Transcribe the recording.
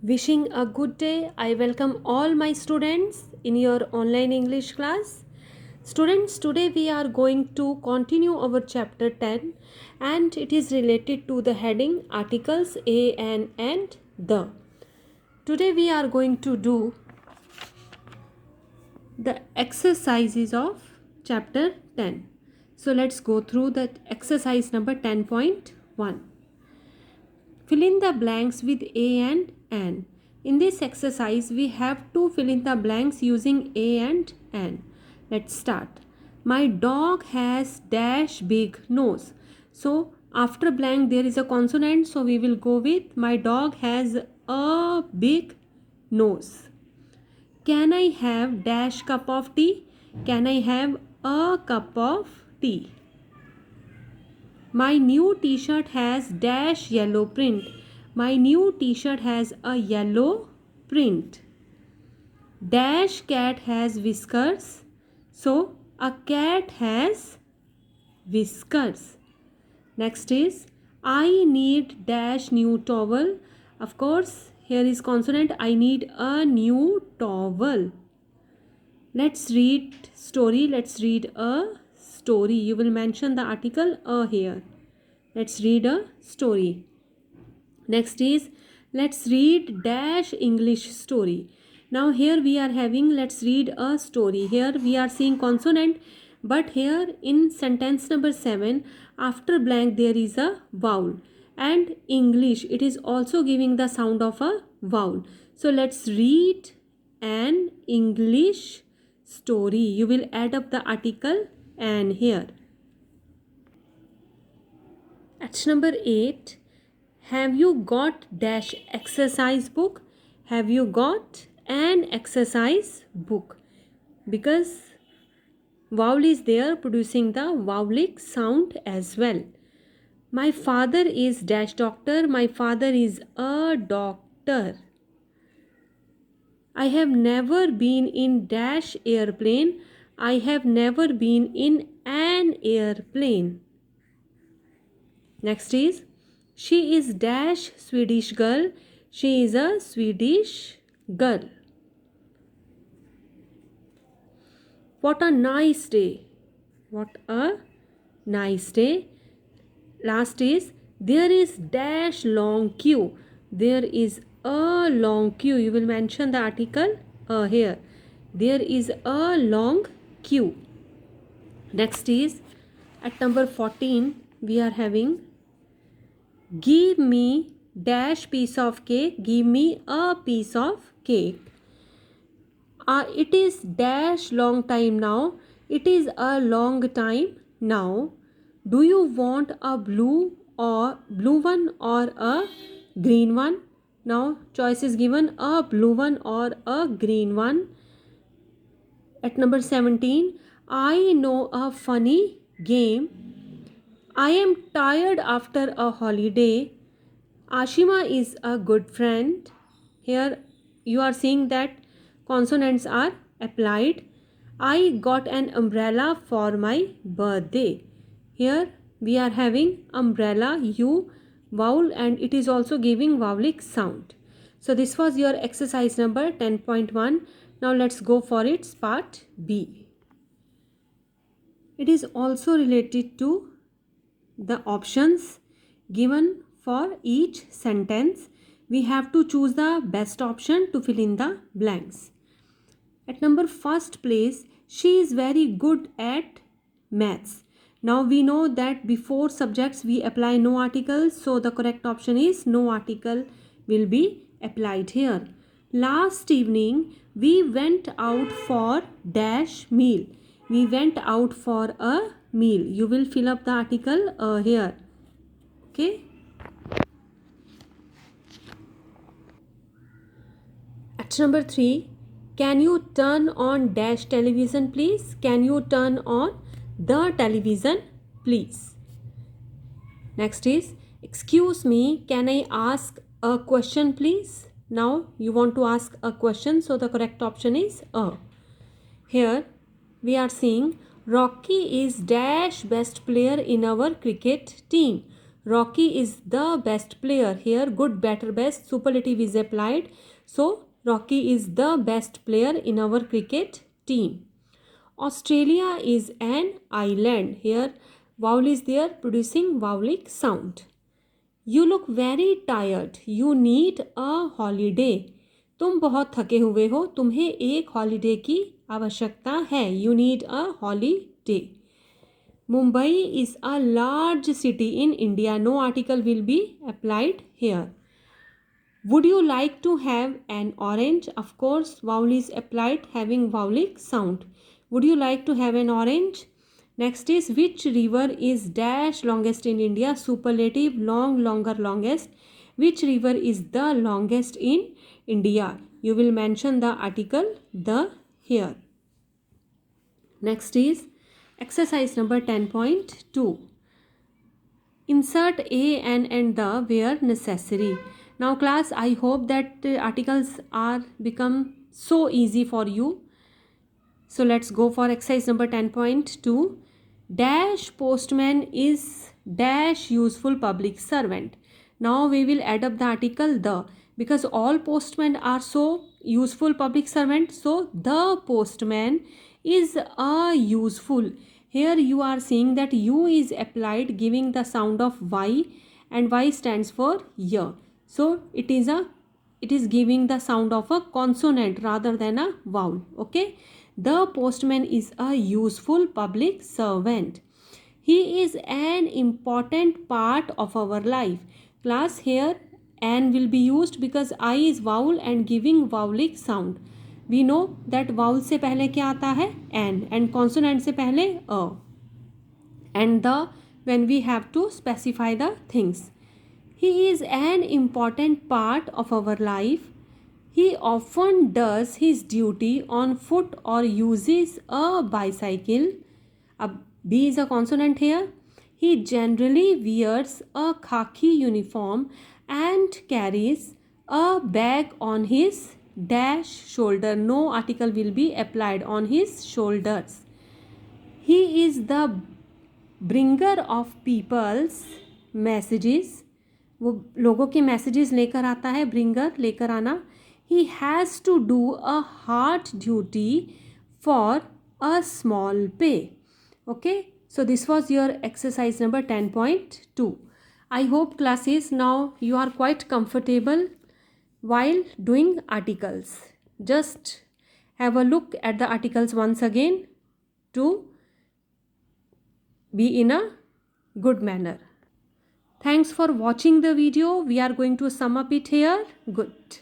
Wishing a good day. I welcome all my students in your online English class. Students, today we are going to continue our chapter 10 and it is related to the heading articles a and the. Today we are going to do the exercises of chapter 10. So let's go through that exercise number 10.1. Fill in the blanks with A and N. In this exercise, we have to fill in the blanks using A and N. Let's start. My dog has dash big nose. So after blank there is a consonant. So we will go with my dog has a big nose. Can I have dash cup of tea? Can I have a cup of tea? My new t-shirt has dash yellow print. My new t-shirt has a yellow print. Dash cat has whiskers. So a cat has whiskers. Next is I need dash new towel. Of course, here is consonant. I need a new towel. Let's read story. Let's read a story. You will mention the article a here. Let's read a story. Next is let's read dash English story. Now here we are having let's read a story. Here we are seeing consonant, but here in sentence number 7 after blank there is a vowel, and English it is also giving the sound of a vowel. So let's read an English story. You will add up the article and here. At number 8, have you got dash exercise book? Have you got an exercise book? Because vowel is there producing the vowelic sound as well. My father is dash doctor. My father is a doctor. I have never been in dash airplane. I have never been in an airplane. Next is she is dash Swedish girl. She is a Swedish girl. What a nice day. What a nice day. Last is there is dash long queue. There is a long queue. You will mention the article here. There is a long queue. Next is at number 14 we are having give me dash piece of cake. Give me a piece of cake. It is dash long time now. It is a long time now. Do you want a blue one or a green one? Now choice is given a blue one or a green one. At number 17, I know a funny game. I am tired after a holiday. Ashima is a good friend. Here you are seeing that consonants are applied. I got an umbrella for my birthday. Here we are having umbrella U vowel and it is also giving vowelic sound. So this was your exercise number 10.1. Now let's go for its part B. It is also related to the options given for each sentence. We have to choose the best option to fill in the blanks. At number first place, she is very good at maths. Now we know that before subjects we apply no articles, so the correct option is no article will be applied here. Last evening we went out for dash meal. We went out for a meal. You will fill up the article here. Okay. At number 3, can you turn on dash television please? Can you turn on the television please? Next is excuse me, can I ask a question please? Now you want to ask a question, so the correct option is a. Here we are seeing Rocky is dash best player in our cricket team. Rocky is the best player. Here good, better, best superlative is applied. So Rocky is the best player in our cricket team. Australia is an island. Here vowel is there producing vowelic sound. You look very tired. You need a holiday. तुम बहुत थके हुए हो, तुम्हें एक holiday की आवश्यकता है. You need a holiday. Mumbai is a large city in India. No article will be applied here. Would you like to have an orange? Of course, vowel is applied having vowelic sound. Would you like to have an orange? Next is which river is dash longest in India? Superlative, long, longer, longest. Which river is the longest in India? You will mention the article the here. Next is exercise number 10.2. Insert a, an and the where necessary. Now class, I hope that articles are become so easy for you. So let's go for exercise number 10.2. Dash postman is dash useful public servant. Now we will add up the article the, because all postmen are so useful public servant. So the postman is a useful. Here you are seeing that U is applied giving the sound of Y, and Y stands for Y. So it is giving the sound of a consonant rather than a vowel. Okay. The postman is a useful public servant. He is an important part of our life. Class, here an will be used because I is vowel and giving vowelic sound. We know that vowel से पहले क्या आता है an, and consonant से पहले a, and the when we have to specify the things. He is an important part of our life. He often does his duty on foot or uses a bicycle. B is a consonant here. He generally wears a khaki uniform and carries a bag on his dash shoulder. No article will be applied on his shoulders. He is the bringer of people's messages. वो लोगों के messages लेकर आता है, bringer लेकर आना. He has to do a hard duty for a small pay. Okay, so this was your exercise number 10.2. I hope classes now you are quite comfortable while doing articles. Just have a look at the articles once again to be in a good manner. Thanks for watching the video. We are going to sum up it here. Good.